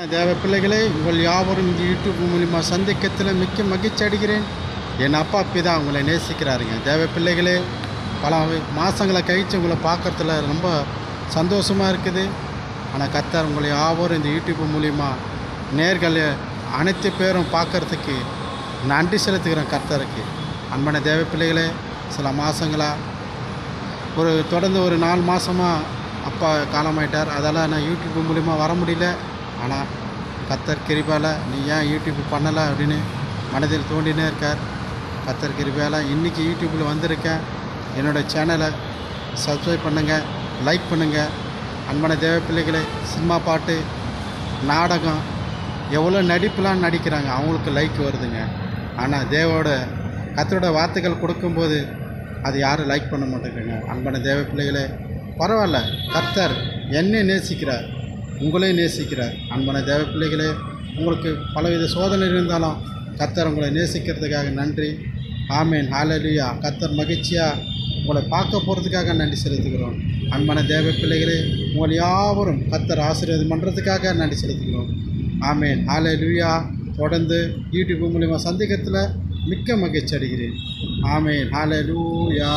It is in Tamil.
தேவ பிள்ளைகளே, உங்கள் யாவரும் இந்த யூடியூப் மூலிமா சந்திக்கத்தில் மிக்க மகிழ்ச்சி அடைகிறேன். என் அப்பா பிதா உங்களை நேசிக்கிறாருங்க. தேவ பிள்ளைகளே, பல மாதங்களை கழித்து உங்களை பார்க்குறதுல ரொம்ப சந்தோஷமாக இருக்குது. ஆனால் கர்த்தர் உங்களை யாவரும் இந்த யூடியூப் மூலிமா நேர்கள் அனைத்து பேரும் பார்க்குறதுக்கு நன்றி செலுத்துகிறேன் கர்த்தருக்கு. அன்பான தேவ பிள்ளைகளே, சில மாதங்களாக தொடர்ந்து ஒரு 4 மாதமாக அப்பா காலமாயிட்டார். அதால் நான் யூடியூப் மூலிமா வர முடியல. ஆனால் கர்த்தர் கிருபையால் நீ ஏன் யூடியூப் பண்ணலை அப்படின்னு மனதில் தோண்டினே இருக்கார். கர்த்தர் கிருபையால் இன்றைக்கி யூடியூப்பில் வந்திருக்கேன். என்னோடய சேனலை சப்ஸ்கிரைப் பண்ணுங்கள், லைக் பண்ணுங்கள். அன்பான தேவ பிள்ளைகளை, சினிமா பாட்டு, நாடகம், எவ்வளோ நடிப்புலாம் நடிக்கிறாங்க, அவங்களுக்கு லைக் வருதுங்க. ஆனால் கர்த்தரோட வார்த்தைகள் கொடுக்கும்போது அது யாரும் லைக் பண்ண மாட்டேங்கிறாங்க. அன்பான தேவ பிள்ளைகளே, பரவாயில்ல, கர்த்தர் என்னை நேசிக்கிறார், உங்களையும் நேசிக்கிறார். அன்பான தேவ பிள்ளைகளே, உங்களுக்கு பலவித சோதனை இருந்தாலும் கர்த்தர் உங்களை நேசிக்கிறதுக்காக நன்றி. ஆமேன், ஹல்லேலூயா. கர்த்தர் மகிழ்ச்சியாக உங்களை பார்க்க போகிறதுக்காக நன்றி செலுத்துகிறோம். அன்பான தேவ பிள்ளைகளே, உங்களை யாவரும் கர்த்தர் ஆசீர்வாதம் பண்ணுறதுக்காக நன்றி செலுத்துகிறோம். ஆமேன், ஹல்லேலூயா. தொடர்ந்து யூடியூப் மூலிமா சந்திக்கிறதுல மிக்க மகிழ்ச்சி அடைகிறேன். ஆமேன், ஹல்லேலூயா.